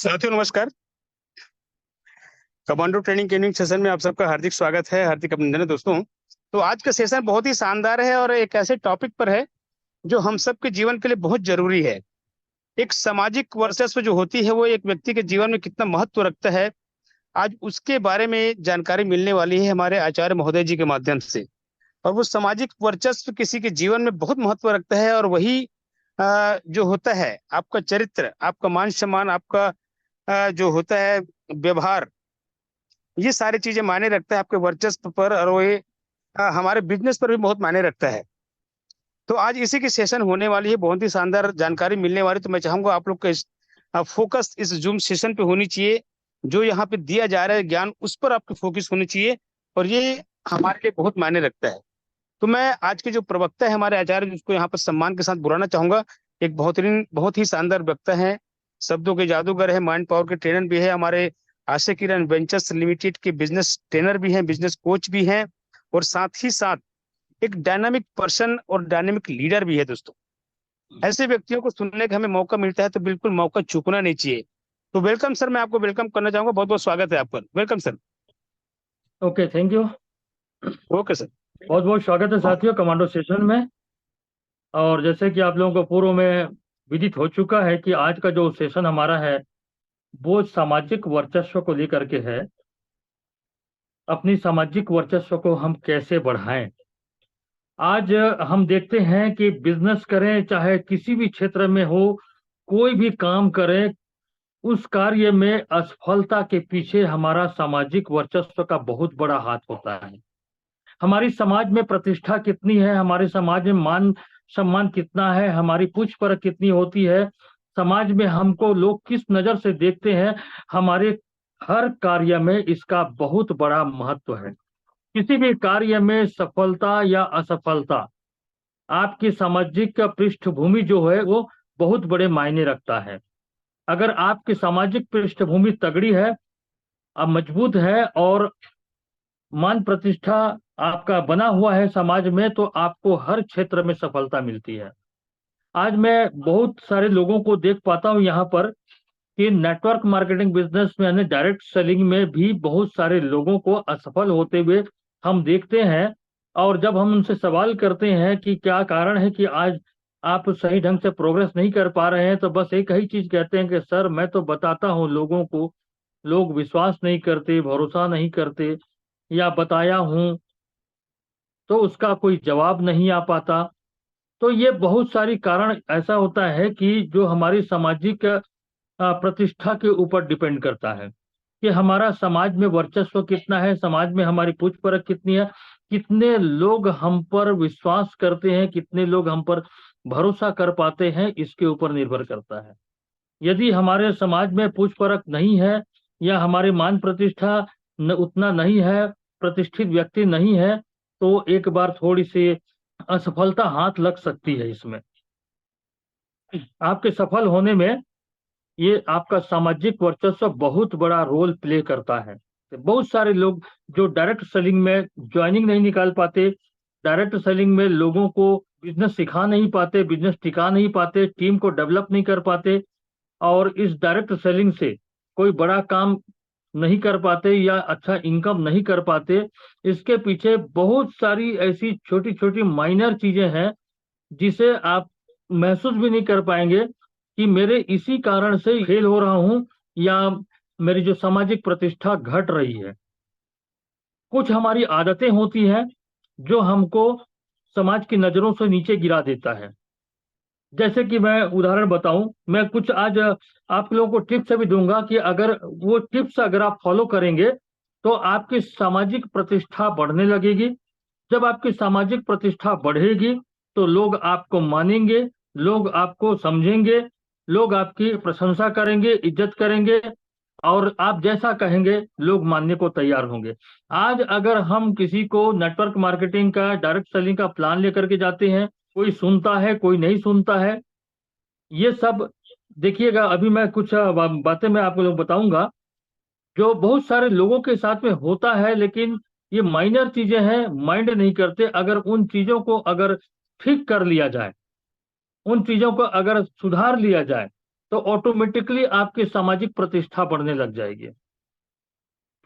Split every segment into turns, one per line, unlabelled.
साथियों नमस्कार। Commando training training session में आप सबका हार्दिक स्वागत है, हार्दिक अभिनंदन है दोस्तों। तो आज का सेशन बहुत ही शानदार है और एक ऐसे टॉपिक पर है जो हम सबके जीवन के लिए बहुत जरूरी है। एक सामाजिक वर्चस्व जो होती है वो एक व्यक्ति के जीवन में कितना महत्व रखता है, आज उसके बारे में जानकारी मिलने वाली है हमारे आचार्य महोदय जी के माध्यम से। और वो सामाजिक वर्चस्व किसी के जीवन में बहुत महत्व रखता है और वही जो होता है आपका चरित्र, आपका मान सम्मान, आपका जो होता है व्यवहार, ये सारी चीजें मायने रखता है आपके वर्चस्व पर और वो ये हमारे बिजनेस पर भी बहुत मायने रखता है। तो आज इसी की सेशन होने वाली है, बहुत ही शानदार जानकारी मिलने वाली। तो मैं चाहूंगा आप लोग का इस फोकस इस जूम सेशन पे होनी चाहिए। जो यहाँ पे दिया जा रहा है ज्ञान, उस पर आपकी फोकस होनी चाहिए और ये हमारे लिए बहुत मायने रखता है। तो मैं आज के जो प्रवक्ता है हमारे आचार्य, जिसको यहाँ पर सम्मान के साथ बुलाना चाहूंगा, एक बहुत ही शानदार वक्ता है, शब्दों के जादूगर है, माइंड पावर के ट्रेनर भी है, हमारे आशा किरण वेंचर्स लिमिटेड के बिजनेस ट्रेनर भी हैं, बिजनेस कोच भी हैं और साथ ही साथ एक डायनामिक पर्सन और डायनामिक लीडर भी है दोस्तों। ऐसे व्यक्तियों को सुनने का हमें मौका मिलता है तो बिल्कुल मौका चूकना नहीं चाहिए। तो वेलकम सर, मैं आपको वेलकम करना चाहूंगा, बहुत बहुत स्वागत है आपका, welcome sir.
Okay, thank you.
Okay sir.
बहुत बहुत स्वागत है साथियों कमांडो सेशन में। और जैसे कि आप लोगों को पूर्व में विदित हो चुका है कि आज का जो सेशन हमारा है वो सामाजिक वर्चस्व को लेकर के है। अपनी सामाजिक वर्चस्व को हम कैसे बढ़ाएं। आज हम देखते हैं कि बिजनेस करें चाहे किसी भी क्षेत्र में हो, कोई भी काम करें, उस कार्य में असफलता के पीछे हमारा सामाजिक वर्चस्व का बहुत बड़ा हाथ होता है। हमारी समाज में प्रतिष्ठा कितनी है, हमारे समाज में मान सम्मान कितना है, हमारी पूछ परख कितनी होती है, समाज में हमको लोग किस नजर से देखते हैं, हमारे हर कार्य में इसका बहुत बड़ा महत्व है। किसी भी कार्य में सफलता या असफलता आपकी सामाजिक पृष्ठभूमि जो है वो बहुत बड़े मायने रखता है। अगर आपकी सामाजिक पृष्ठभूमि तगड़ी है, अब मजबूत है और मान प्रतिष्ठा आपका बना हुआ है समाज में, तो आपको हर क्षेत्र में सफलता मिलती है। आज मैं बहुत सारे लोगों को देख पाता हूं यहाँ पर कि नेटवर्क मार्केटिंग बिजनेस में यानी डायरेक्ट सेलिंग में भी बहुत सारे लोगों को असफल होते हुए हम देखते हैं। और जब हम उनसे सवाल करते हैं कि क्या कारण है कि आज आप सही ढंग से प्रोग्रेस नहीं कर पा रहे हैं, तो बस एक ही चीज कहते हैं कि सर मैं तो बताता हूँ लोगों को, लोग विश्वास नहीं करते, भरोसा नहीं करते, या बताया हूं तो उसका कोई जवाब नहीं आ पाता। तो ये बहुत सारी कारण ऐसा होता है कि जो हमारी सामाजिक प्रतिष्ठा के ऊपर डिपेंड करता है कि हमारा समाज में वर्चस्व कितना है, समाज में हमारी पूछ परख कितनी है, कितने लोग हम पर विश्वास करते हैं, कितने लोग हम पर भरोसा कर पाते हैं, इसके ऊपर निर्भर करता है। यदि हमारे समाज में पूछ परख नहीं है या हमारी मान प्रतिष्ठा उतना नहीं है, प्रतिष्ठित व्यक्ति नहीं है, तो एक बार थोड़ी सी असफलता हाथ लग सकती है। इसमें आपके सफल होने में ये आपका सामाजिक वर्चस्व बहुत बड़ा रोल प्ले करता है। तो बहुत सारे लोग जो डायरेक्ट सेलिंग में ज्वाइनिंग नहीं निकाल पाते, डायरेक्ट सेलिंग में लोगों को बिजनेस सिखा नहीं पाते, बिजनेस टिका नहीं पाते, टीम को डेवलप नहीं कर पाते और इस डायरेक्ट सेलिंग से कोई बड़ा काम नहीं कर पाते या अच्छा इनकम नहीं कर पाते, इसके पीछे बहुत सारी ऐसी छोटी छोटी माइनर चीजें हैं जिसे आप महसूस भी नहीं कर पाएंगे कि मेरे इसी कारण से फेल हो रहा हूं या मेरी जो सामाजिक प्रतिष्ठा घट रही है। कुछ हमारी आदतें होती हैं जो हमको समाज की नजरों से नीचे गिरा देता है। जैसे कि मैं उदाहरण बताऊं, मैं कुछ आज आप लोगों को टिप्स भी दूंगा कि अगर वो टिप्स अगर आप फॉलो करेंगे तो आपकी सामाजिक प्रतिष्ठा बढ़ने लगेगी। जब आपकी सामाजिक प्रतिष्ठा बढ़ेगी तो लोग आपको मानेंगे, लोग आपको समझेंगे, लोग आपकी प्रशंसा करेंगे, इज्जत करेंगे और आप जैसा कहेंगे लोग मानने को तैयार होंगे। आज अगर हम किसी को नेटवर्क मार्केटिंग का, डायरेक्ट सेलिंग का प्लान लेकर के जाते हैं, कोई सुनता है कोई नहीं सुनता है, ये सब देखिएगा। अभी मैं कुछ बातें मैं आपको लोग बताऊंगा जो बहुत सारे लोगों के साथ में होता है, लेकिन ये माइनर चीजें हैं, माइंड नहीं करते। अगर उन चीजों को अगर ठीक कर लिया जाए, उन चीजों को अगर सुधार लिया जाए, तो ऑटोमेटिकली आपकी सामाजिक प्रतिष्ठा बढ़ने लग जाएगी।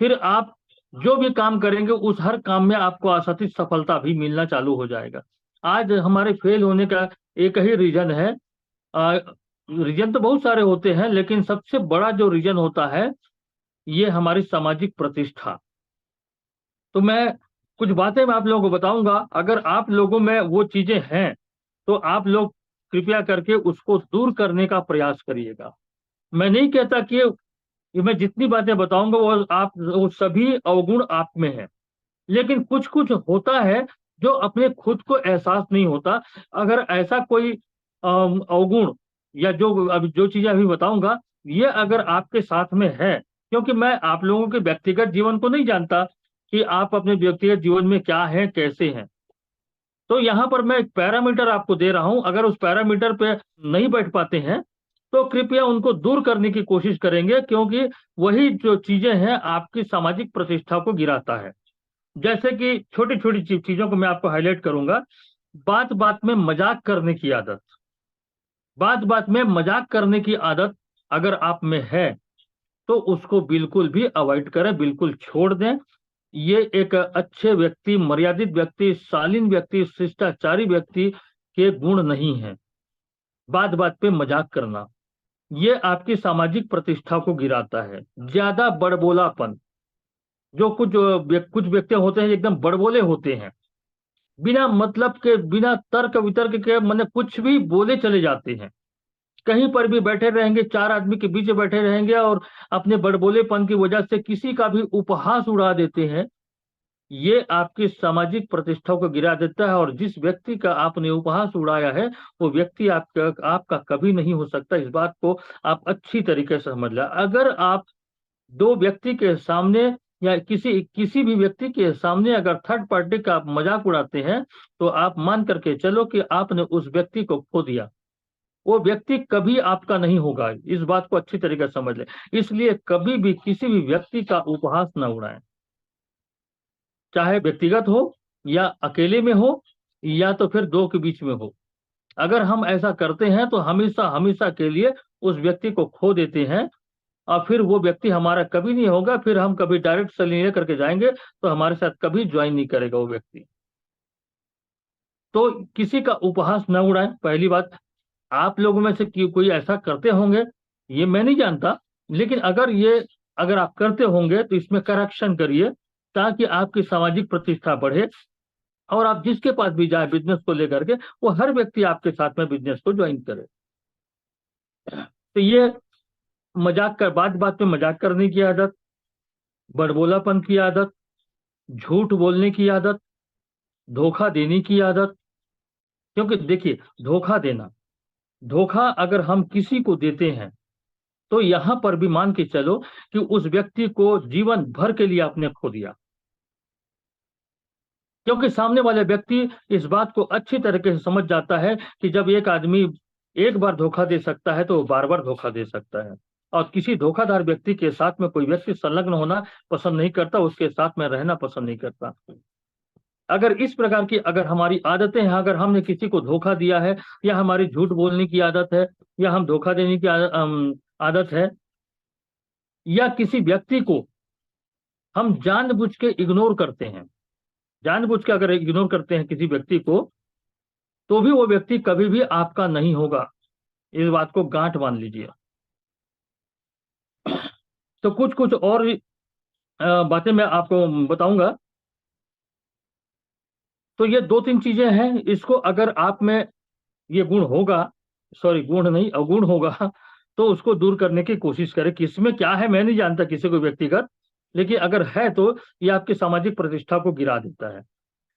फिर आप जो भी काम करेंगे उस हर काम में आपको आशातीत सफलता भी मिलना चालू हो जाएगा। आज हमारे फेल होने का एक ही रीजन है, रीजन तो बहुत सारे होते हैं, लेकिन सबसे बड़ा जो रीजन होता है ये हमारी सामाजिक प्रतिष्ठा। तो मैं कुछ बातें मैं आप लोगों को बताऊंगा, अगर आप लोगों में वो चीजें हैं तो आप लोग कृपया करके उसको दूर करने का प्रयास करिएगा। मैं नहीं कहता कि ये मैं जितनी बातें बताऊंगा वो सभी अवगुण आप में है, लेकिन कुछ कुछ होता है जो अपने खुद को एहसास नहीं होता। अगर ऐसा कोई अवगुण या जो चीजें अभी बताऊंगा ये अगर आपके साथ में है, क्योंकि मैं आप लोगों के व्यक्तिगत जीवन को नहीं जानता कि आप अपने व्यक्तिगत जीवन में क्या है कैसे हैं, तो यहाँ पर मैं एक पैरामीटर आपको दे रहा हूं। अगर उस पैरामीटर पे नहीं बैठ पाते हैं तो कृपया उनको दूर करने की कोशिश करेंगे, क्योंकि वही जो चीजें हैं आपकी सामाजिक प्रतिष्ठा को गिराता है। जैसे कि छोटी छोटी चीजों को मैं आपको हाईलाइट करूंगा। बात बात में मजाक करने की आदत, बात बात में मजाक करने की आदत अगर आप में है तो उसको बिल्कुल भी अवॉइड करें, बिल्कुल छोड़ दें। ये एक अच्छे व्यक्ति, मर्यादित व्यक्ति, शालीन व्यक्ति, शिष्टाचारी व्यक्ति के गुण नहीं है। बात बात पे मजाक करना ये आपकी सामाजिक प्रतिष्ठा को गिराता है। ज्यादा बड़बोलापन, जो कुछ व्यक्ति होते हैं एकदम बड़बोले होते हैं, बिना मतलब के, बिना तर्क वितर्क के, मतलब कुछ भी बोले चले जाते हैं। कहीं पर भी बैठे रहेंगे, चार आदमी के बीच बैठे रहेंगे और अपने बड़बोलेपन की वजह से किसी का भी उपहास उड़ा देते हैं। ये आपकी सामाजिक प्रतिष्ठा को गिरा देता है, और जिस व्यक्ति का आपने उपहास उड़ाया है वो व्यक्ति आपका कभी नहीं हो सकता। इस बात को आप अच्छी तरीके से समझ लें। अगर आप दो व्यक्ति के सामने या किसी भी व्यक्ति के सामने अगर थर्ड पार्टी का आप मजाक उड़ाते हैं तो आप मान करके चलो कि आपने उस व्यक्ति को खो दिया। वो व्यक्ति कभी आपका नहीं होगा, इस बात को अच्छी तरीके से समझ लें। इसलिए कभी भी किसी भी व्यक्ति का उपहास न उड़ाएं, चाहे व्यक्तिगत हो या अकेले में हो या तो फिर दो के बीच में हो। अगर हम ऐसा करते हैं तो हमेशा हमेशा के लिए उस व्यक्ति को खो देते हैं, और फिर वो व्यक्ति हमारा कभी नहीं होगा। फिर हम कभी डायरेक्ट सैलरी करके जाएंगे तो हमारे साथ कभी ज्वाइन नहीं करेगा वो व्यक्ति। तो किसी का उपहास न उड़ाएं, पहली बात। आप लोगों में से कोई ऐसा करते होंगे ये मैं नहीं जानता, लेकिन अगर आप करते होंगे तो इसमें करेक्शन करिए, ताकि आपकी सामाजिक प्रतिष्ठा बढ़े और आप जिसके पास भी जाए बिजनेस को लेकर के, वो हर व्यक्ति आपके साथ में बिजनेस को ज्वाइन करे। तो ये मजाक कर, बात बात में मजाक करने की आदत, बड़बोलापन की आदत, झूठ बोलने की आदत, धोखा देने की आदत। क्योंकि देखिए, धोखा अगर हम किसी को देते हैं तो यहां पर भी मान के चलो कि उस व्यक्ति को जीवन भर के लिए आपने खो दिया, क्योंकि सामने वाले व्यक्ति इस बात को अच्छी तरीके से समझ जाता है कि जब एक आदमी एक बार धोखा दे सकता है तो वो बार बार धोखा दे सकता है। और किसी धोखाधड़ व्यक्ति के साथ में कोई व्यक्ति संलग्न होना पसंद नहीं करता, उसके साथ में रहना पसंद नहीं करता। अगर इस प्रकार की अगर हमारी आदतें हैं, अगर हमने किसी को धोखा दिया है, या हमारी झूठ बोलने की आदत है, या हम धोखा देने की आदत है, या किसी व्यक्ति को हम जानबूझ के इग्नोर करते हैं, जानबूझ के अगर इग्नोर करते हैं किसी व्यक्ति को, तो भी वो व्यक्ति कभी भी आपका नहीं होगा। इस बात को गांठ बांध लीजिए। तो कुछ कुछ और बातें मैं आपको बताऊंगा। तो ये दो तीन चीजें हैं, इसको अगर आप में ये गुण होगा, सॉरी गुण नहीं अवगुण होगा, तो उसको दूर करने की कोशिश करें। किसमें क्या है मैं नहीं जानता किसी को व्यक्तिगत, लेकिन अगर है तो ये आपकी सामाजिक प्रतिष्ठा को गिरा देता है।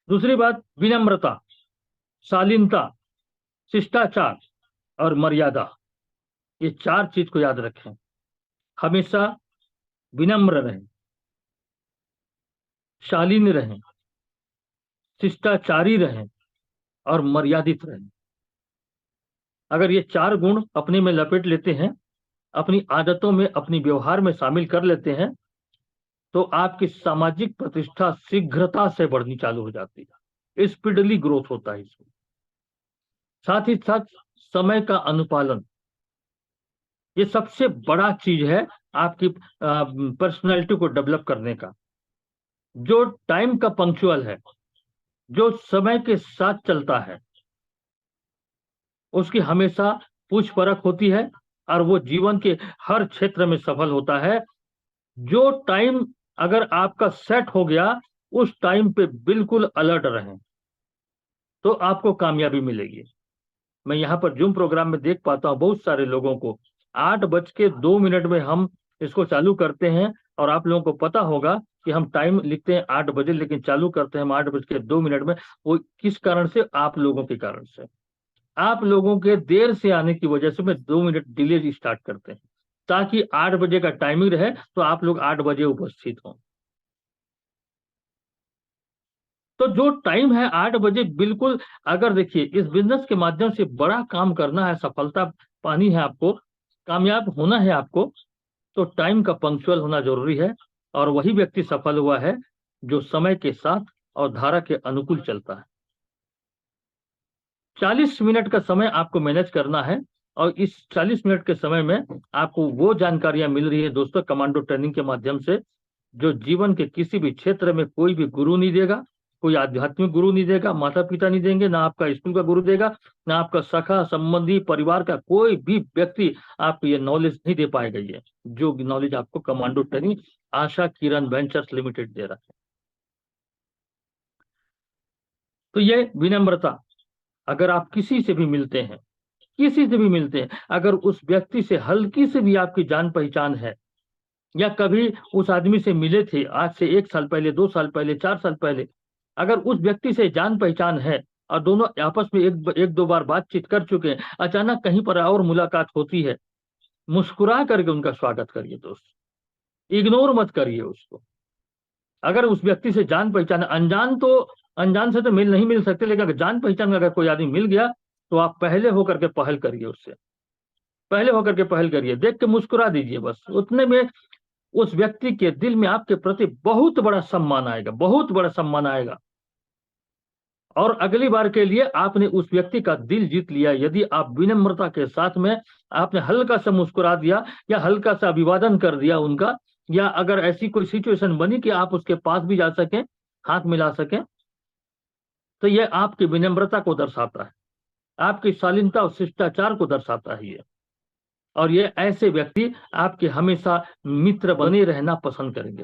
दूसरी बात, विनम्रता, शालीनता, शिष्टाचार और मर्यादा, ये चार चीज को याद रखें। हमेशा विनम्र रहें, शालीन रहें, शिष्टाचारी रहें और मर्यादित रहें। अगर ये चार गुण अपने में लपेट लेते हैं, अपनी आदतों में, अपनी व्यवहार में शामिल कर लेते हैं, तो आपकी सामाजिक प्रतिष्ठा शीघ्रता से बढ़नी चालू हो जाती है, स्पीडली ग्रोथ होता है इसमें। साथ ही साथ समय का अनुपालन, ये सबसे बड़ा चीज है आपकी पर्सनैलिटी को डेवलप करने का। जो टाइम का पंक्चुअल है, जो समय के साथ चलता है, उसकी हमेशा पूछ परख होती है और वो जीवन के हर क्षेत्र में सफल होता है। जो टाइम अगर आपका सेट हो गया, उस टाइम पे बिल्कुल अलर्ट रहें तो आपको कामयाबी मिलेगी। मैं यहाँ पर जूम प्रोग्राम में देख पाता हूँ बहुत सारे लोगों को 8:02 में हम इसको चालू करते हैं, और आप लोगों को पता होगा कि हम टाइम लिखते हैं 8 बजे, लेकिन चालू करते हैं हम 8:02 में। वो किस कारण से? आप लोगों के कारण से। आप लोगों के देर से आने की वजह से मैं 2 मिनट डिले स्टार्ट करते हैं, ताकि 8 बजे का टाइमिंग रहे तो आप लोग 8 बजे उपस्थित हों। तो जो टाइम है 8 बजे बिल्कुल, अगर देखिए इस बिजनेस के माध्यम से बड़ा काम करना है, सफलता पानी है आपको, कामयाब होना है आपको, तो टाइम का पंक्चुअल होना जरूरी है। और वही व्यक्ति सफल हुआ है जो समय के साथ और धारा के अनुकूल चलता है। 40 मिनट का समय आपको मैनेज करना है, और इस 40 मिनट के समय में आपको वो जानकारियां मिल रही है दोस्तों कमांडो ट्रेनिंग के माध्यम से, जो जीवन के किसी भी क्षेत्र में कोई भी गुरु नहीं देगा। कोई आध्यात्मिक गुरु नहीं देगा, माता पिता नहीं देंगे, ना आपका स्कूल का गुरु देगा, ना आपका सखा संबंधी परिवार का कोई भी व्यक्ति आपको ये नॉलेज नहीं दे पाएगा। ये जो नॉलेज आपको commando training Asha Kiran ventures limited दे रहा है। तो ये विनम्रता, अगर आप किसी से भी मिलते हैं, किसी से भी मिलते हैं, अगर उस व्यक्ति से हल्की से भी आपकी जान पहचान है, या कभी उस आदमी से मिले थे आज से 1 साल पहले, 2 साल पहले, 4 साल पहले, अगर उस व्यक्ति से जान पहचान है और दोनों आपस में एक दो बार बातचीत कर चुके हैं, अचानक कहीं पर और मुलाकात होती है, मुस्कुरा करके उनका स्वागत करिए दोस्त, इग्नोर मत करिए उसको। अगर उस व्यक्ति से जान पहचान, अनजान से तो मिल नहीं मिल सकते, लेकिन अगर जान पहचान में अगर कोई आदमी मिल गया तो आप पहले होकर के पहल करिए, उससे पहले होकर के पहल करिए, देख के मुस्कुरा दीजिए, बस उतने में उस व्यक्ति के दिल में आपके प्रति बहुत बड़ा सम्मान आएगा, बहुत बड़ा सम्मान आएगा। और अगली बार के लिए आपने उस व्यक्ति का दिल जीत लिया यदि आप विनम्रता के साथ में आपने हल्का सा मुस्कुरा दिया, या हल्का सा अभिवादन कर दिया उनका, या अगर ऐसी कोई सिचुएशन बनी कि आप उसके पास भी जा सकें, हाथ मिला सकें, तो यह आपकी विनम्रता को दर्शाता है, आपकी शालीनता और शिष्टाचार को दर्शाता है ये। और ये ऐसे व्यक्ति आपके हमेशा मित्र बने रहना पसंद करेंगे,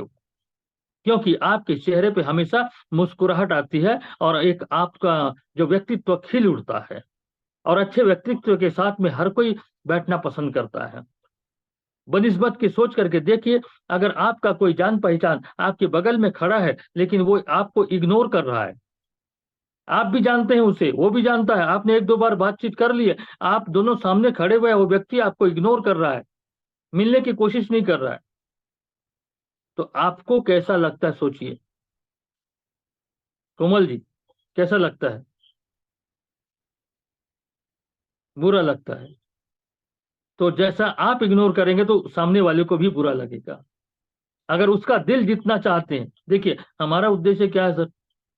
क्योंकि आपके चेहरे पे हमेशा मुस्कुराहट आती है, और एक आपका जो व्यक्तित्व खिल उठता है, और अच्छे व्यक्तित्व के साथ में हर कोई बैठना पसंद करता है। बनिस्बत की सोच करके देखिए, अगर आपका कोई जान पहचान आपके बगल में खड़ा है लेकिन वो आपको इग्नोर कर रहा है, आप भी जानते हैं उसे, वो भी जानता है, आपने एक दो बार बातचीत कर ली है, आप दोनों सामने खड़े हुए हैं, वो व्यक्ति आपको इग्नोर कर रहा है, मिलने की कोशिश नहीं कर रहा है, तो आपको कैसा लगता है सोचिए। कोमल जी, कैसा लगता है? बुरा लगता है। तो जैसा आप इग्नोर करेंगे तो सामने वाले को भी बुरा लगेगा। अगर उसका दिल जीतना चाहते हैं, देखिए हमारा उद्देश्य क्या है सर?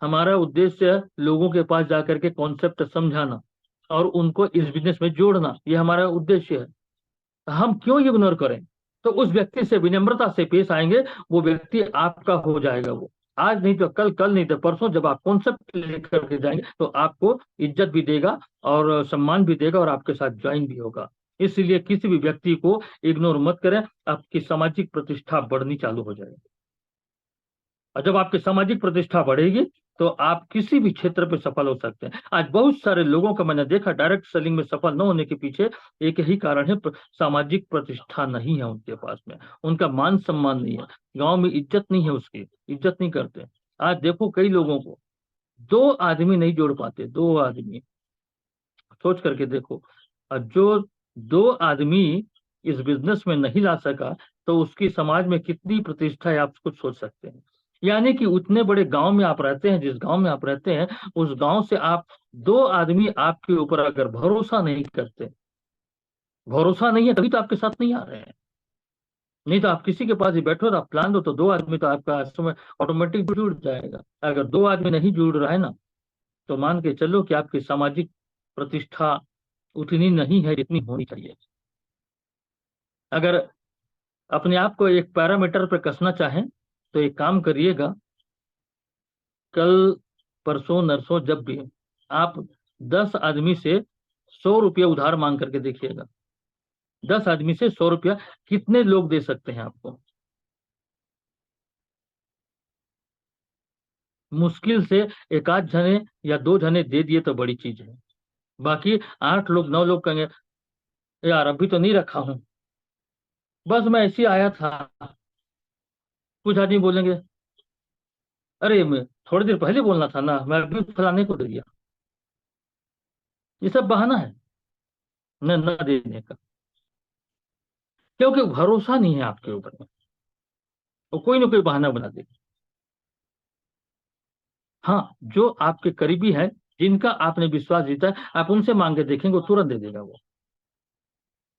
हमारा उद्देश्य है लोगों के पास जाकर के कॉन्सेप्ट समझाना और उनको इस बिजनेस में जोड़ना, ये हमारा उद्देश्य है। हम क्यों इग्नोर करें? तो उस व्यक्ति से विनम्रता से पेश आएंगे, वो व्यक्ति आपका हो जाएगा। वो आज नहीं तो कल, कल नहीं तो परसों, जब आप कॉन्सेप्ट लेकर के जाएंगे तो आपको इज्जत भी देगा और सम्मान भी देगा और आपके साथ ज्वाइन भी होगा। इसलिए किसी भी व्यक्ति को इग्नोर मत करें, आपकी सामाजिक प्रतिष्ठा बढ़नी चालू हो जाएगी। और जब आपकी सामाजिक प्रतिष्ठा बढ़ेगी तो आप किसी भी क्षेत्र पे सफल हो सकते हैं। आज बहुत सारे लोगों का मैंने देखा डायरेक्ट सेलिंग में सफल न होने के पीछे एक ही कारण है, सामाजिक प्रतिष्ठा नहीं है उनके पास में, उनका मान सम्मान नहीं है, गांव में इज्जत नहीं है, उसकी इज्जत नहीं करते। आज देखो कई लोगों को 2 आदमी नहीं जोड़ पाते, 2 आदमी, सोच करके देखो। और जो 2 आदमी इस बिजनेस में नहीं ला सका तो उसकी समाज में कितनी प्रतिष्ठा है, आप कुछ सोच सकते हैं। यानी कि उतने बड़े गांव में आप रहते हैं, जिस गांव में आप रहते हैं उस गांव से आप 2 आदमी आपके ऊपर अगर भरोसा नहीं करते, भरोसा नहीं है तभी तो आपके साथ नहीं आ रहे हैं। नहीं तो आप किसी के पास ही बैठो तो आप प्लान दो तो 2 आदमी तो आपका समय ऑटोमेटिक जुड़ जाएगा। अगर 2 आदमी नहीं जुड़ रहा है ना, तो मान के चलो कि आपकी सामाजिक प्रतिष्ठा उतनी नहीं है जितनी होनी चाहिए। अगर अपने आप को एक पैरामीटर पर कसना चाहें तो एक काम करिएगा, कल परसों नरसों जब भी आप 10 आदमी से 100 रुपया उधार मांग करके देखिएगा। 10 आदमी से 100 रुपया कितने लोग दे सकते हैं आपको? मुश्किल से एक आध जने या 2 जने दे दिए तो बड़ी चीज है। बाकी 8 लोग 9 लोग कहेंगे यार अभी तो नहीं रखा हूं, बस मैं ऐसे ही आया था। कुछ आदमी बोलेंगे अरे मैं थोड़ी देर पहले बोलना था ना, मैं अभी फलाने को दे दिया। ये सब बहाना है न देने का, क्योंकि भरोसा नहीं है आपके ऊपर में, वो कोई ना कोई बहाना बना देगा। हाँ, जो आपके करीबी है, जिनका आपने विश्वास जीता है, आप उनसे मांग के देखेंगे, वो तुरंत दे देगा वो,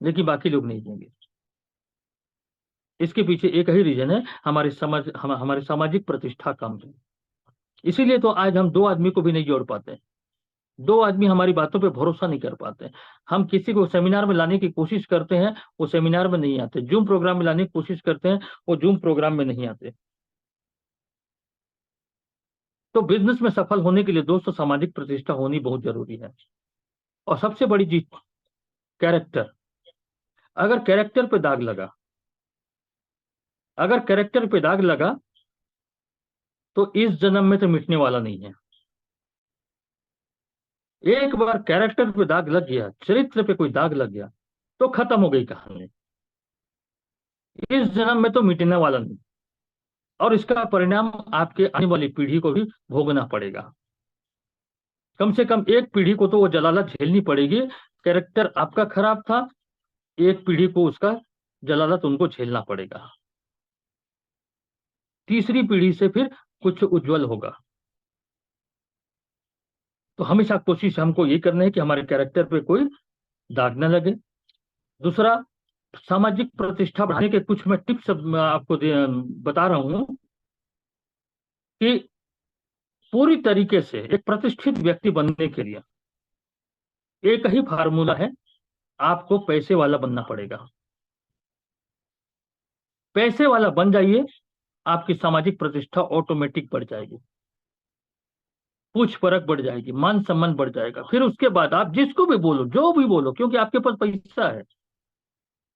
लेकिन बाकी लोग नहीं देंगे। इसके पीछे एक ही रीजन है, हमारे सामाजिक प्रतिष्ठा कम है। इसीलिए तो आज हम 2 आदमी को भी नहीं जोड़ पाते। 2 आदमी हमारी बातों पे भरोसा नहीं कर पाते। हम किसी को सेमिनार में लाने की कोशिश करते हैं, वो सेमिनार में नहीं आते। जूम प्रोग्राम में लाने की कोशिश करते हैं, वो जूम प्रोग्राम में नहीं आते। तो बिजनेस में सफल होने के लिए दोस्तों सामाजिक प्रतिष्ठा होनी बहुत जरूरी है। और सबसे बड़ी चीज कैरेक्टर। अगर कैरेक्टर पे दाग लगा, अगर कैरेक्टर पे दाग लगा तो इस जन्म में तो मिटने वाला नहीं है। एक बार कैरेक्टर पे दाग लग गया, चरित्र पे कोई दाग लग गया, तो खत्म हो गई कहानी। इस जन्म में तो मिटने वाला नहीं, और इसका परिणाम आपके आने वाली पीढ़ी को भी भोगना पड़ेगा। कम से कम एक पीढ़ी को तो वो जलालत झेलनी पड़ेगी। कैरेक्टर आपका खराब था, एक पीढ़ी को उसका जलालत उनको झेलना पड़ेगा। तीसरी पीढ़ी से फिर कुछ उज्जवल होगा। तो हमेशा कोशिश हमको ये करना है कि हमारे कैरेक्टर पे कोई दाग न लगे। दूसरा, सामाजिक प्रतिष्ठा बढ़ाने के कुछ मैं टिप्स आपको बता रहा हूं कि पूरी तरीके से एक प्रतिष्ठित व्यक्ति बनने के लिए एक ही फार्मूला है, आपको पैसे वाला बनना पड़ेगा। पैसे वाला बन जाइए, आपकी सामाजिक प्रतिष्ठा ऑटोमेटिक बढ़ जाएगी, पूछ परख बढ़ जाएगी, मान सम्मान बढ़ जाएगा। फिर उसके बाद आप जिसको भी बोलो, जो भी बोलो, क्योंकि आपके पास पैसा है।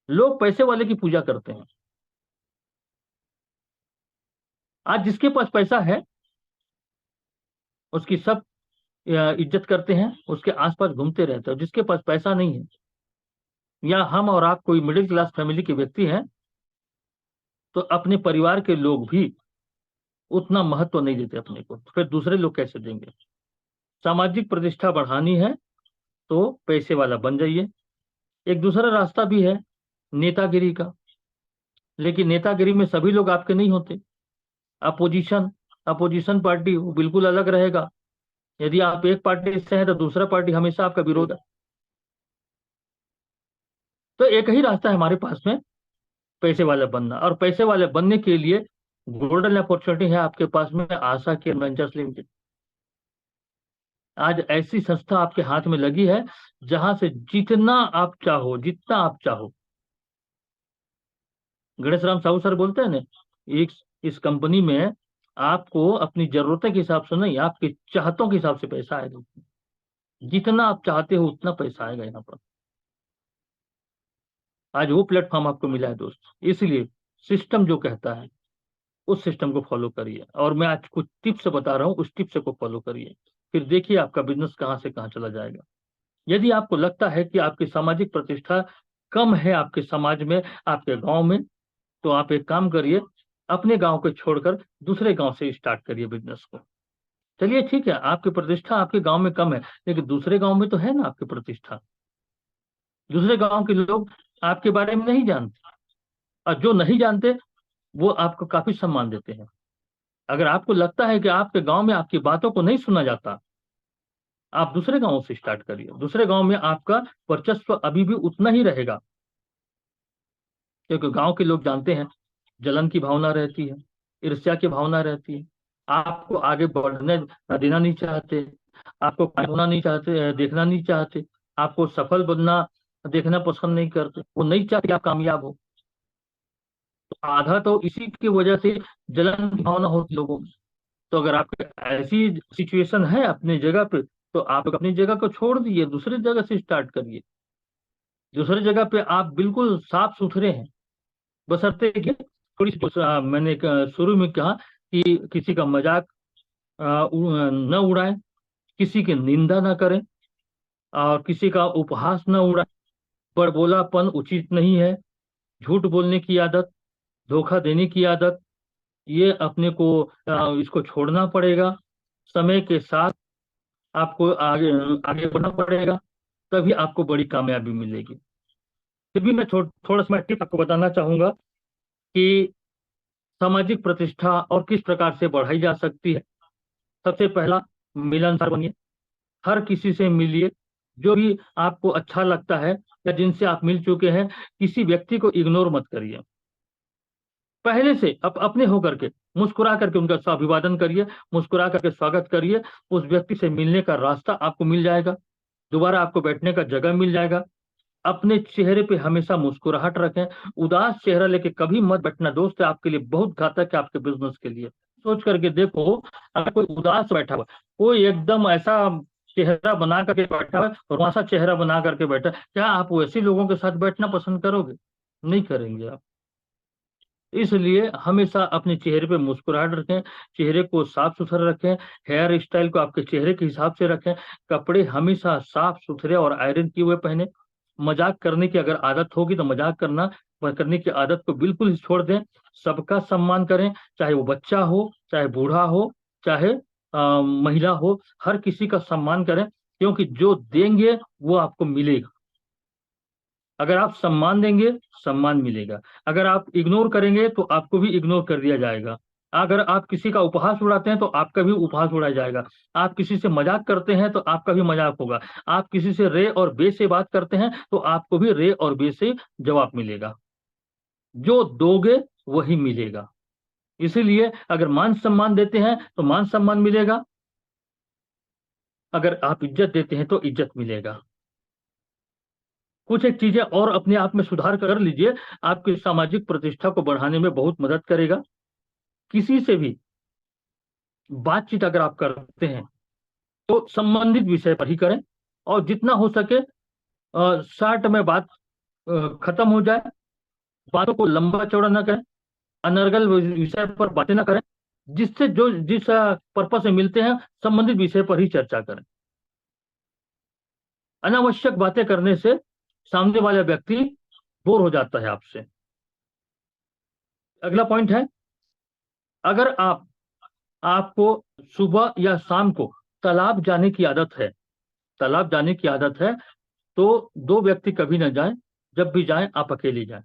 लोग पैसे वाले की पूजा करते हैं। आज जिसके पास पैसा है उसकी सब इज्जत करते हैं, उसके आसपास घूमते रहते हैं। जिसके पास पैसा नहीं है, या हम और आप कोई मिडिल क्लास फैमिली के व्यक्ति हैं, तो अपने परिवार के लोग भी उतना महत्व नहीं देते अपने को, तो फिर दूसरे लोग कैसे देंगे? सामाजिक प्रतिष्ठा बढ़ानी है तो पैसे वाला बन जाइए। एक दूसरा रास्ता भी है नेतागिरी का, लेकिन नेतागिरी में सभी लोग आपके नहीं होते। अपोजिशन अपोजिशन पार्टी वो बिल्कुल अलग रहेगा। यदि आप एक पार्टी से हैं तो दूसरा पार्टी हमेशा आपका विरोध है। तो एक ही रास्ता है हमारे पास में, पैसे वाले बनना। और पैसे वाले बनने के लिए गोल्डन अपॉर्चुनिटी है आपके पास में, आशा केयर वेंचर्स लिमिटेड। आज ऐसी संस्था आपके हाथ में लगी है जहां से जितना आप चाहो, जितना आप चाहो। गणेश राम साहू सर बोलते हैं ना, एक इस कंपनी में आपको अपनी जरूरतों के हिसाब से नहीं, आपके चाहतों के हिसाब से पैसा आएगा। जितना आप चाहते हो उतना पैसा आएगा यहाँ पर। आज वो प्लेटफॉर्म आपको मिला है दोस्त, इसलिए सिस्टम जो कहता है उस सिस्टम को फॉलो करिए। और मैं आज कुछ टिप्स बता रहा हूँ, उस टिप्स को फॉलो करिए, फिर देखिए आपका बिजनेस कहाँ से कहाँ चला जाएगा। यदि आपको लगता है कि आपकी सामाजिक प्रतिष्ठा कम है आपके समाज में, आपके गांव में, तो आप एक काम करिए, अपने गांव को छोड़कर दूसरे गांव से स्टार्ट करिए बिजनेस को। चलिए ठीक है, आपकी प्रतिष्ठा आपके गांव में कम है, लेकिन दूसरे गांव में तो है ना आपकी प्रतिष्ठा। दूसरे गांव के लोग आपके बारे में नहीं जानते, और जो नहीं जानते वो आपको काफी सम्मान देते हैं। अगर आपको लगता है कि आपके गांव में आपकी बातों को नहीं सुना जाता, आप दूसरे गांव से स्टार्ट करिए। दूसरे गांव में आपका वर्चस्व अभी भी उतना ही रहेगा, क्योंकि गांव के लोग जानते हैं जलन की भावना रहती है, ईर्ष्या की भावना रहती है। आपको आगे बढ़ने देना नहीं चाहते, आपको कामयाब होना नहीं चाहते, देखना नहीं चाहते, आपको सफल बनना देखना पसंद नहीं करते। वो नहीं चाहते कि आप कामयाब हो, आधा तो इसी की वजह से जलन की भावना होती लोगों में। तो अगर आपके ऐसी सिचुएशन है अपनी जगह पे, तो आप अपनी जगह को छोड़ दीजिए, दूसरी जगह से स्टार्ट करिए। दूसरी जगह पे आप बिल्कुल साफ सुथरे हैं, बशर्ते कि थोड़ी सी मैंने शुरू में कहा कि किसी का मजाक न उड़ाएं, किसी की निंदा न करें, और किसी का उपहास न उड़ाएं। बड़बोलापन उचित नहीं है। झूठ बोलने की आदत, धोखा देने की आदत, ये अपने को इसको छोड़ना पड़ेगा। समय के साथ आपको आगे आगे बढ़ना पड़ेगा, तभी आपको बड़ी कामयाबी मिलेगी। फिर भी मैं थोड़ा सा मैं टिप आपको बताना चाहूंगा कि सामाजिक प्रतिष्ठा और किस प्रकार से बढ़ाई जा सकती है। सबसे पहला, मिलनसार बनिए, हर किसी से मिलिए। जो भी आपको अच्छा लगता है या जिनसे आप मिल चुके हैं, किसी व्यक्ति को इग्नोर मत करिए। पहले से अपने होकर के मुस्कुरा करके उनका अभिवादन करिए, मुस्कुरा करके स्वागत करिए। उस व्यक्ति से मिलने का रास्ता आपको मिल जाएगा, दोबारा आपको बैठने का जगह मिल जाएगा। अपने चेहरे पे हमेशा मुस्कुराहट रखें। उदास चेहरा लेके कभी मत बैठना, दोस्त है आपके लिए बहुत घातक है, आपके बिजनेस के लिए। सोच करके देखो, अगर कोई उदास बैठा हुआ, कोई एकदम ऐसा चेहरा बना करके बैठा हुआ और वैसा चेहरा बना करके बैठा, क्या आप वैसे लोगों के साथ बैठना पसंद करोगे? नहीं करेंगे आप। इसलिए हमेशा अपने चेहरे पे मुस्कुराहट रखें, चेहरे को साफ सुथरा रखें, हेयर स्टाइल को आपके चेहरे के हिसाब से रखें, कपड़े हमेशा साफ सुथरे और आयरन किए हुए पहने। मजाक करने की अगर आदत होगी तो मजाक करने की आदत को बिल्कुल ही छोड़ दें। सबका सम्मान करें, चाहे वो बच्चा हो, चाहे बूढ़ा हो, चाहे महिला हो, हर किसी का सम्मान करें, क्योंकि जो देंगे वो आपको मिलेगा। अगर आप सम्मान देंगे, सम्मान मिलेगा। अगर आप इग्नोर करेंगे तो आपको भी इग्नोर कर दिया जाएगा। अगर आप किसी का उपहास उड़ाते हैं तो आपका भी उपहास उड़ाया जाएगा। आप किसी से मजाक करते हैं तो आपका भी मजाक होगा। आप किसी से रे और बे से बात करते हैं तो आपको भी रे और बे से जवाब मिलेगा। जो दोगे वही मिलेगा। इसीलिए अगर मान सम्मान देते हैं तो मान सम्मान मिलेगा, अगर आप इज्जत देते हैं तो इज्जत मिलेगा। कुछ एक चीजें और अपने आप में सुधार कर लीजिए, आपकी सामाजिक प्रतिष्ठा को बढ़ाने में बहुत मदद करेगा। किसी से भी बातचीत अगर आप करते हैं तो संबंधित विषय पर ही करें, और जितना हो सके शॉर्ट में बात खत्म हो जाए। बातों को लंबा चौड़ा ना करें, अनर्गल विषय पर बातें ना करें। जिससे जो जिस पर्पस से मिलते हैं, संबंधित विषय पर ही चर्चा करें। अनावश्यक बातें करने से सामने वाला व्यक्ति बोर हो जाता है आपसे। अगला पॉइंट है, अगर आपको सुबह या शाम को तालाब जाने की आदत है, तालाब जाने की आदत है, तो दो व्यक्ति कभी ना जाएं। जब भी जाएं आप अकेले जाएं,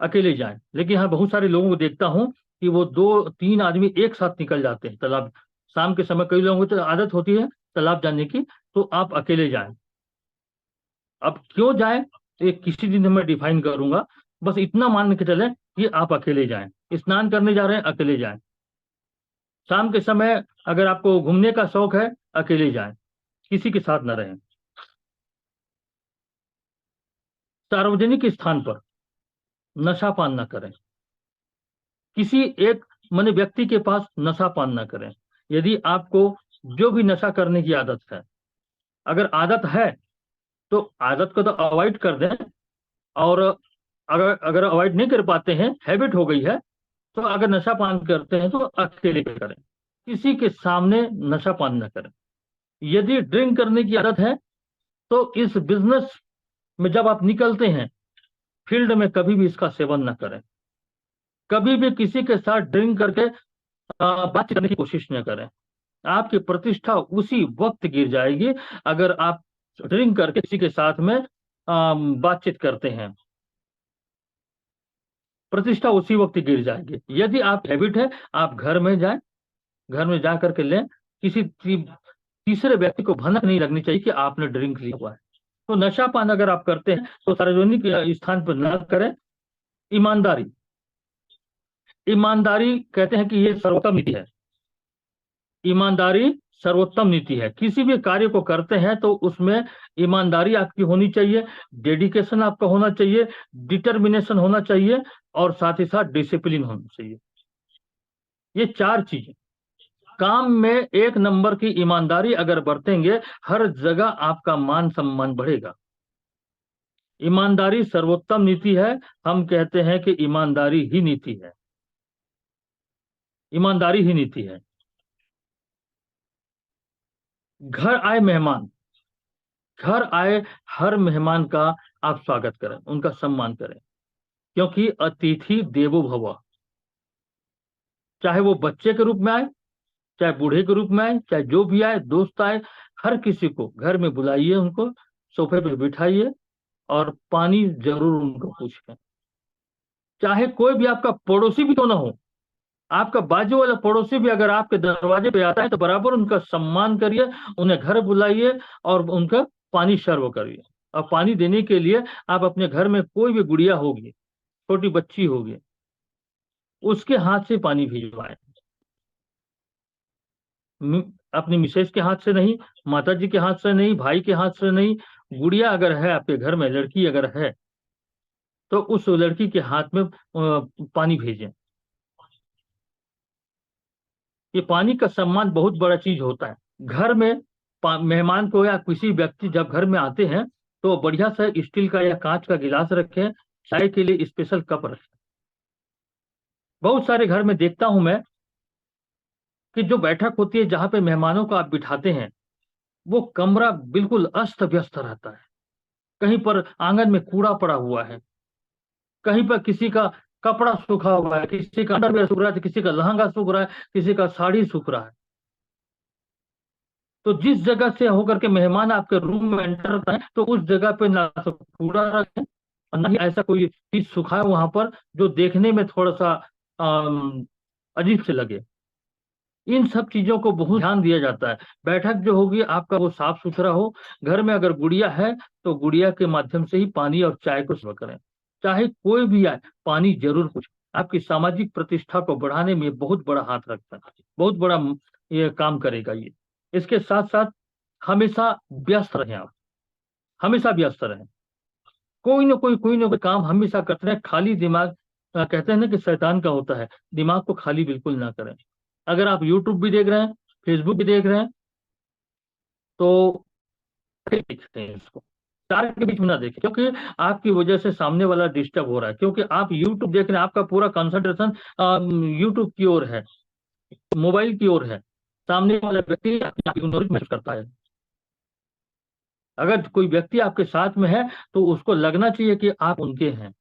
अकेले जाएं। लेकिन हाँ, बहुत सारे लोगों को देखता हूं कि वो दो तीन आदमी एक साथ निकल जाते हैं तालाब। शाम के समय कई लोगों को तो आदत होती है तालाब जाने की, तो आप अकेले जाएं। अब क्यों जाएं, तो ये किसी दिन मैं डिफाइन करूंगा। बस इतना मान के चलें कि आप अकेले जाएं। स्नान करने जा रहे हैं, अकेले जाएं। शाम के समय अगर आपको घूमने का शौक है, अकेले जाएं, किसी के साथ न रहें। सार्वजनिक स्थान पर नशा पान न करें। किसी एक माने व्यक्ति के पास नशा पान न करें। यदि आपको जो भी नशा करने की आदत है, अगर आदत है तो आदत को तो अवॉइड कर दें। और अगर अगर अवॉइड नहीं कर पाते हैं, हैबिट हो गई है, तो अगर नशा पान करते हैं तो अकेले पे करें, किसी के सामने नशा पान न करें। यदि ड्रिंक करने की आदत है तो इस बिजनेस में जब आप निकलते हैं, फील्ड में कभी भी इसका सेवन न करें। कभी भी किसी के साथ ड्रिंक करके बातचीत करने की कोशिश न करें। आपकी प्रतिष्ठा उसी वक्त गिर जाएगी अगर आप ड्रिंक करके किसी के साथ में बातचीत करते हैं। प्रतिष्ठा उसी वक्त गिर जाएगी। यदि आप हैबिट है, आप घर में जाएं, घर में जा करके लें। किसी तीसरे व्यक्ति को भनक नहीं लगनी चाहिए कि आपने ड्रिंक लिया हुआ है। तो नशा पान अगर आप करते हैं तो सार्वजनिक स्थान पर न करें। ईमानदारी, ईमानदारी कहते हैं कि ये सर्वोत्तम नीति है। ईमानदारी सर्वोत्तम नीति है। किसी भी कार्य को करते हैं तो उसमें ईमानदारी आपकी होनी चाहिए, डेडिकेशन आपका होना चाहिए, डिटर्मिनेशन होना चाहिए और साथ ही साथ डिसिप्लिन होना चाहिए। ये 4 चीजें काम में एक नंबर की ईमानदारी अगर बरतेंगे, हर जगह आपका मान सम्मान बढ़ेगा। ईमानदारी सर्वोत्तम नीति है। हम कहते हैं कि ईमानदारी ही नीति है, ईमानदारी ही नीति है। घर आए मेहमान, घर आए हर मेहमान का आप स्वागत करें, उनका सम्मान करें, क्योंकि अतिथि देवो भव। चाहे वो बच्चे के रूप में आए, चाहे बूढ़े के रूप में आए, चाहे जो भी आए, दोस्त आए, हर किसी को घर में बुलाइए, उनको सोफे पे बिठाइए और पानी जरूर उनको पूछें। चाहे कोई भी आपका पड़ोसी भी तो ना हो, आपका बाजू वाला पड़ोसी भी अगर आपके दरवाजे पे आता है तो बराबर उनका सम्मान करिए, उन्हें घर बुलाइए और उनका पानी सर्व करिए। और पानी देने के लिए आप अपने घर में कोई भी गुड़िया होगी, छोटी बच्ची होगी, उसके हाथ से पानी भिजवाएं। अपनी मिसेज के हाथ से नहीं, माता जी के हाथ से नहीं, भाई के हाथ से नहीं, गुड़िया अगर है आपके घर में, लड़की अगर है, तो उस लड़की के हाथ में पानी भेजें। ये पानी का सम्मान बहुत बड़ा चीज होता है। घर में मेहमान को या किसी व्यक्ति जब घर में आते हैं तो बढ़िया सा स्टील का या कांच का गिलास रखें, चाय के लिए स्पेशल कप रखें। बहुत सारे घर में देखता हूं मैं कि जो बैठक होती है जहां पे मेहमानों को आप बिठाते हैं, वो कमरा बिल्कुल अस्त व्यस्त रहता है। कहीं पर आंगन में कूड़ा पड़ा हुआ है, कहीं पर किसी का कपड़ा सूखा हुआ है, किसी का अंडरवेयर सूख रहा है, किसी का लहंगा सूख रहा है, किसी का साड़ी सूख रहा है। तो जिस जगह से होकर के मेहमान आपके रूम में एंटर होता है तो उस जगह पे ना तो कूड़ा रखें और ना ही ऐसा कोई चीज सूखा है वहां पर जो देखने में थोड़ा सा अजीब से लगे। इन सब चीजों को बहुत ध्यान दिया जाता है। बैठक जो होगी आपका वो साफ सुथरा हो। घर में अगर गुड़िया है तो गुड़िया के माध्यम से ही पानी और चाय को सर्व करें। चाहे कोई भी आए, पानी जरूर पूछें। आपकी सामाजिक प्रतिष्ठा को बढ़ाने में बहुत बड़ा हाथ रखता है, बहुत बड़ा ये काम करेगा ये। इसके साथ साथ हमेशा व्यस्त रहें, आप हमेशा व्यस्त रहें। कोई ना कोई काम हमेशा करते रहें। खाली दिमाग कहते हैं ना कि शैतान का होता है, दिमाग को खाली बिल्कुल ना करें। अगर आप यूट्यूब भी देख रहे हैं, फेसबुक भी देख रहे हैं, तो देखते हैं इसको, चार के बीच में ना देखें, क्योंकि आपकी वजह से सामने वाला डिस्टर्ब हो रहा है। क्योंकि आप यूट्यूब देख रहे हैं, आपका पूरा कंसंट्रेशन यूट्यूब की ओर है, मोबाइल की ओर है। सामने वाला व्यक्ति इग्नोर महसूस करता है। अगर कोई व्यक्ति आपके साथ में है तो उसको लगना चाहिए कि आप उनके हैं।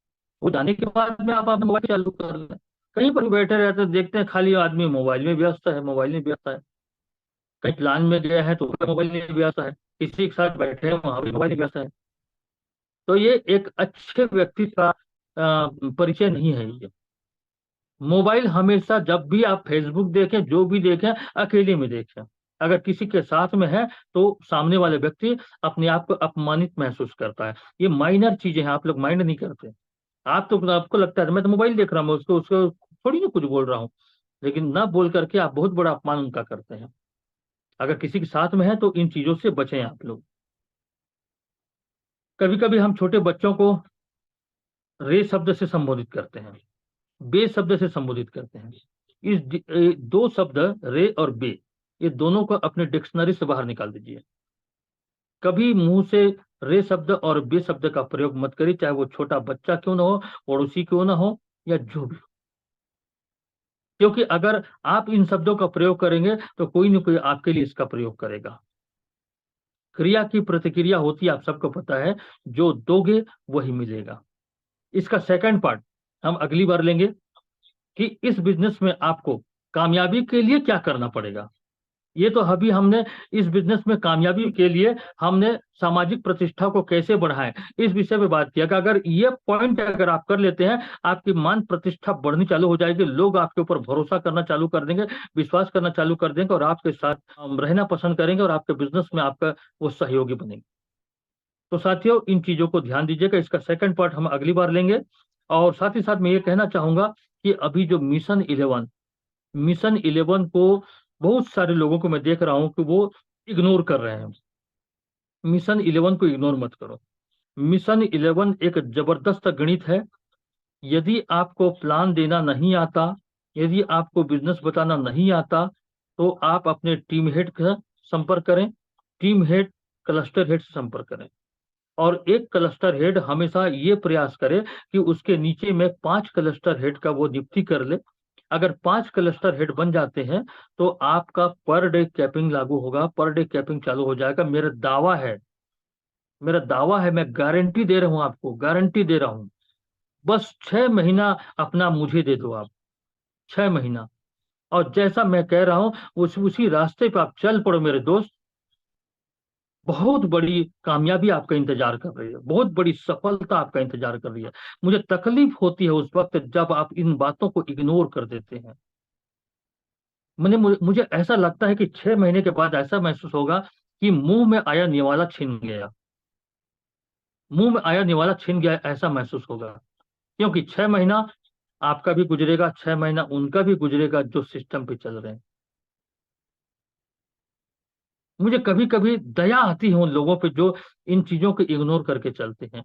वो जाने के बाद में आप अपना मोबाइल चालू कर लें। कहीं पर भी बैठे रहते हैं, देखते हैं खाली आदमी मोबाइल में व्यस्त है, मोबाइल में व्यस्त है। कहीं प्लान में गया है तो मोबाइल में व्यस्त है, किसी के साथ बैठे हैं वहां भी मोबाइल में व्यस्त है। तो ये एक अच्छे व्यक्ति का परिचय नहीं है ये। मोबाइल हमेशा जब भी आप फेसबुक देखें, जो भी देखें, अकेले में देखें। अगर किसी के साथ में है तो सामने वाले व्यक्ति अपने आप को अपमानित महसूस करता है। ये माइनर चीजें हैं, आप लोग माइंड नहीं करते। आपको लगता है मैं तो मोबाइल देख रहा हूँ, उसको उसको थोड़ी ना कुछ बोल रहा हूँ, लेकिन ना बोल करके आप बहुत बड़ा अपमान उनका करते हैं। अगर किसी के साथ में है तो इन चीजों से बचें आप लोग। कभी कभी हम छोटे बच्चों को रे शब्द से संबोधित करते हैं, बे शब्द से संबोधित करते हैं। दो शब्द रे और बे, ये दोनों को अपने डिक्शनरी से बाहर निकाल दीजिए। कभी मुंह से रे शब्द और बे शब्द का प्रयोग मत करिए, चाहे वो छोटा बच्चा क्यों ना हो, पड़ोसी क्यों ना हो, या जो भी हो। क्योंकि अगर आप इन शब्दों का प्रयोग करेंगे तो कोई ना कोई आपके लिए इसका प्रयोग करेगा। क्रिया की प्रतिक्रिया होती है, आप सबको पता है, जो दोगे वही मिलेगा। इसका सेकंड पार्ट हम अगली बार लेंगे कि इस बिजनेस में आपको कामयाबी के लिए क्या करना पड़ेगा। ये तो अभी हमने इस बिजनेस में कामयाबी के लिए हमने सामाजिक प्रतिष्ठा को कैसे बढ़ाएं, इस विषय पे बात किया कि अगर ये पॉइंट अगर आप कर लेते हैं, आपकी मान प्रतिष्ठा बढ़नी चालू हो जाएगी। लोग आपके ऊपर भरोसा करना चालू कर देंगे, विश्वास करना चालू कर देंगे और आपके साथ रहना पसंद करेंगे और आपके बिजनेस में आपका वो सहयोगी बनेंगे। तो साथियों, इन चीजों को ध्यान दीजिएगा। इसका सेकंड पार्ट हम अगली बार लेंगे। और साथ ही साथ मैं ये कहना चाहूंगा कि अभी जो मिशन 11 को बहुत सारे लोगों को मैं देख रहा हूं कि वो इग्नोर कर रहे हैं। मिशन 11 को इग्नोर मत करो। मिशन 11 एक जबरदस्त गणित है। यदि आपको प्लान देना नहीं आता, यदि आपको बिजनेस बताना नहीं आता, तो आप अपने टीम हेड का संपर्क करें। टीम हेड क्लस्टर हेड से संपर्क करें, और एक क्लस्टर हेड हमेशा ये प्रयास करे कि उसके नीचे में 5 क्लस्टर हेड का वो नियुक्ति कर ले। अगर 5 क्लस्टर हेड बन जाते हैं तो आपका पर डे कैपिंग लागू होगा, पर डे कैपिंग चालू हो जाएगा। मेरा दावा है, मेरा दावा है, मैं गारंटी दे रहा हूं, आपको गारंटी दे रहा हूं। बस 6 महीना अपना मुझे दे दो आप, 6 महीना, और जैसा मैं कह रहा हूं उसी रास्ते पे आप चल पड़ो मेरे दोस्त। बहुत बड़ी कामयाबी आपका इंतजार कर रही है, बहुत बड़ी सफलता आपका इंतजार कर रही है। मुझे तकलीफ होती है उस वक्त जब आप इन बातों को इग्नोर कर देते हैं। मुझे ऐसा लगता है कि 6 महीने के बाद ऐसा महसूस होगा कि मुंह में आया निवाला छिन गया, मुंह में आया निवाला छिन गया, ऐसा महसूस होगा। क्योंकि 6 महीना आपका भी गुजरेगा, 6 महीना उनका भी गुजरेगा जो सिस्टम पे चल रहे हैं। मुझे कभी कभी दया आती है उन लोगों पे जो इन चीजों को इग्नोर करके चलते हैं,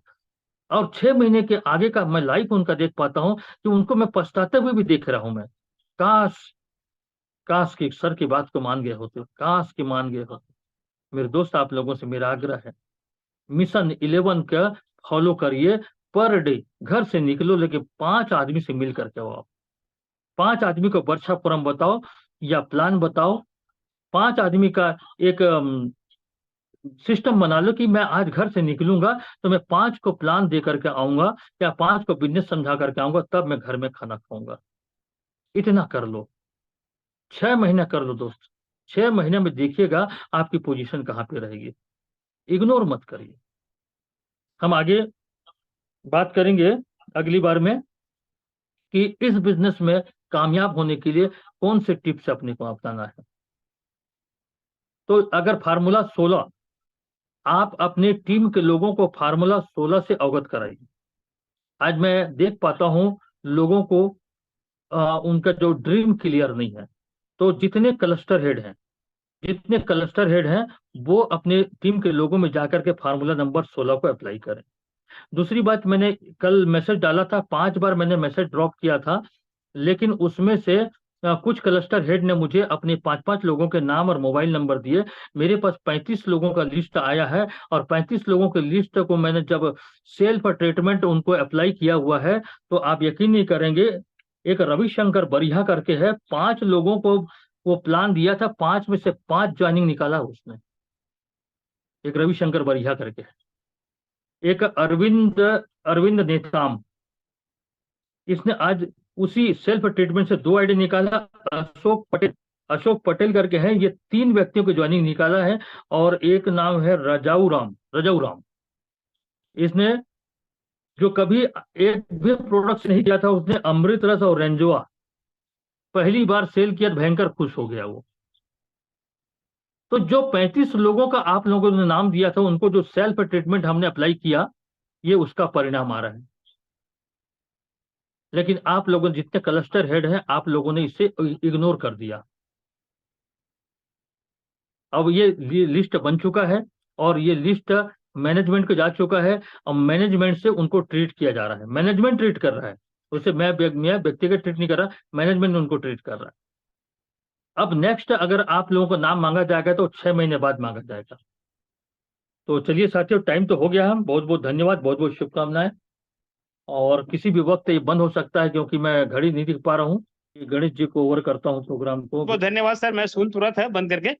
और 6 महीने के आगे का मैं लाइफ उनका देख पाता हूं कि उनको मैं पछताते हुए भी देख रहा हूं मैं। काश, काश कि सर की बात को मान गए होते, काश कि मान गए होते। मेरे दोस्त, आप लोगों से मेरा आग्रह है, मिशन 11 का फॉलो करिए। पर डे घर से निकलो, लेकिन 5 आदमी से मिल करके आओ। 5 आदमी को वर्षा फोरम बताओ या प्लान बताओ। 5 आदमी का एक सिस्टम बना लो कि मैं आज घर से निकलूंगा तो मैं 5 को प्लान दे करके आऊंगा, या 5 को बिजनेस समझा करके आऊंगा, तब मैं घर में खाना खाऊंगा। इतना कर लो, 6 महीना कर लो दोस्त। 6 महीने में देखिएगा आपकी पोजीशन कहाँ पे रहेगी। इग्नोर मत करिए। हम आगे बात करेंगे अगली बार में कि इस बिजनेस में कामयाब होने के लिए कौन से टिप्स अपने को अपनाना है। तो अगर फार्मूला 16, आप अपने टीम के लोगों को फार्मूला 16 से अवगत कराइए। आज मैं देख पाता हूं लोगों को उनका जो ड्रीम क्लियर नहीं है। तो जितने क्लस्टर हेड हैं वो अपने टीम के लोगों में जाकर के फार्मूला नंबर 16 को अप्लाई करें। दूसरी बात, मैंने कल मैसेज डाला था, 5 बार मैंने मैसेज ड्रॉप किया था, लेकिन उसमें से कुछ क्लस्टर हेड ने मुझे अपने 5-5 लोगों के नाम और मोबाइल नंबर दिए। मेरे पास 35 लोगों का लिस्ट आया है, और 35 लोगों के लिस्ट को मैंने जब सेल्फ ट्रीटमेंट उनको अप्लाई किया हुआ है, तो आप यकीन नहीं करेंगे, एक रविशंकर बरिहा करके है, 5 लोगों को वो प्लान दिया था, 5 में से 5 ज्वाइनिंग निकाला उसने। एक रविशंकर बरिहा करके है। एक अरविंद अरविंद नेताम, इसने आज उसी सेल्फ ट्रीटमेंट से 2 आईडी निकाला। अशोक पटेल करके है, ये 3 व्यक्तियों की ज्वाइनिंग निकाला है। और एक नाम है रजाऊ राम। इसने जो कभी एक भी प्रोडक्ट नहीं किया था, उसने अमृत रस और रेंजोआ पहली बार सेल किया, भयंकर खुश हो गया वो। तो जो 35 लोगों का आप लोगों ने नाम दिया था, उनको जो सेल्फ ट्रीटमेंट हमने अप्लाई किया, ये उसका परिणाम आ रहा है। लेकिन आप लोगों जितने क्लस्टर हेड हैं, आप लोगों ने इसे इग्नोर कर दिया। अब ये लिस्ट बन चुका है, और ये लिस्ट मैनेजमेंट को जा चुका है, और मैनेजमेंट से उनको ट्रीट किया जा रहा है। मैनेजमेंट ट्रीट कर रहा है उसे, मैं व्यक्तिगत ट्रीट नहीं कर रहा, मैनेजमेंट उनको ट्रीट कर रहा है। अब नेक्स्ट अगर आप लोगों का नाम मांगा जाएगा तो 6 महीने बाद मांगा जाएगा। तो चलिए साथियों, टाइम तो हो गया। हम बहुत बहुत धन्यवाद, बहुत बहुत शुभकामनाएं। और किसी भी वक्त ये बंद हो सकता है, क्योंकि मैं घड़ी नहीं दिख पा रहा हूँ। गणेश जी को ओवर करता हूँ प्रोग्राम को।
बहुत धन्यवाद सर, मैं सुन तुरंत है बंद करके।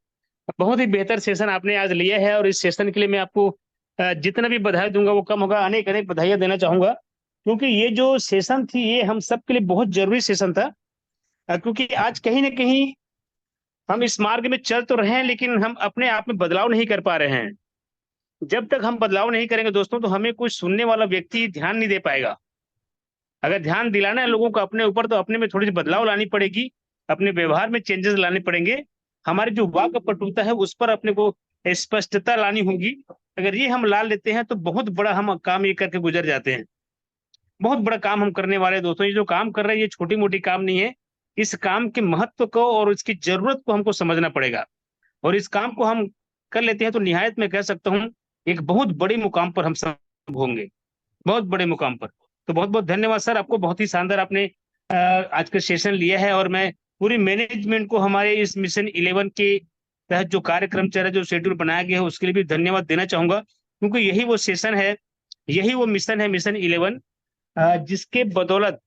बहुत ही बेहतर सेशन आपने आज लिया है, और इस सेशन के लिए मैं आपको जितना भी बधाई दूंगा वो कम होगा। अनेक अनेक बधाइयां देना चाहूंगा, क्योंकि ये जो सेशन थी ये हम सब के लिए बहुत जरूरी सेशन था। क्योंकि आज कहीं ना कहीं हम इस मार्ग में चल तो रहे हैं, लेकिन हम अपने आप में बदलाव नहीं कर पा रहे हैं। जब तक हम बदलाव नहीं करेंगे दोस्तों, तो हमें कोई सुनने वाला व्यक्ति ध्यान नहीं दे पाएगा। अगर ध्यान दिलाना है लोगों को अपने ऊपर, तो अपने में थोड़ी सी बदलाव लानी पड़ेगी, अपने व्यवहार में चेंजेस लाने पड़ेंगे। हमारी जो वाक पटुता है उस पर अपने को स्पष्टता लानी होगी। अगर ये हम ला लेते हैं तो बहुत बड़ा हम काम ये करके गुजर जाते हैं। बहुत बड़ा काम हम करने वाले हैं दोस्तों। ये जो काम कर रहे हैं ये छोटी मोटी काम नहीं है। इस काम के महत्व को और इसकी जरूरत को हमको समझना पड़ेगा, और इस काम को हम कर लेते हैं तो निहायत मैं कह सकता हूँ एक बहुत बड़ी मुकाम पर हम सब होंगे, बहुत बड़े मुकाम पर। तो बहुत बहुत धन्यवाद सर, आपको बहुत ही शानदार आपने आज का सेशन लिया है, और मैं पूरी मैनेजमेंट को हमारे इस मिशन 11 के तहत जो कार्यक्रम चल रहा है, जो शेड्यूल बनाया गया है, उसके लिए भी धन्यवाद देना चाहूंगा, क्योंकि यही वो सेशन है, यही वो मिशन है, मिशन 11, जिसके बदौलत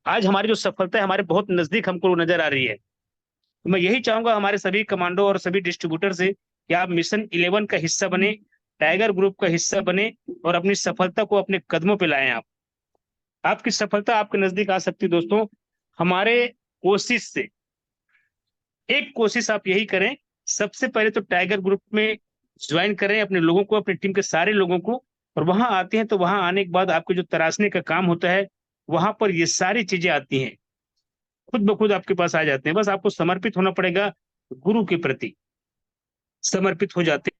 आज हमारी जो सफलता है हमारे बहुत नजदीक हमको नजर आ रही है। तो मैं यही चाहूंगा हमारे सभी कमांडो और सभी डिस्ट्रीब्यूटर से कि आप मिशन 11 का हिस्सा बने, टाइगर ग्रुप का हिस्सा बने, और अपनी सफलता को अपने कदमों पे लाएं। आप आपकी सफलता आपके नजदीक आ सकती है दोस्तों, हमारे कोशिश से। एक कोशिश आप यही करें, सबसे पहले तो टाइगर ग्रुप में ज्वाइन करें अपने लोगों को, अपनी टीम के सारे लोगों को, और वहां आते हैं तो वहां आने के बाद आपके जो तराशने का काम होता है, वहां पर ये सारी चीजें आती हैं, खुद ब खुद आपके पास आ जाते हैं। बस आपको समर्पित होना पड़ेगा, गुरु के प्रति समर्पित हो जाते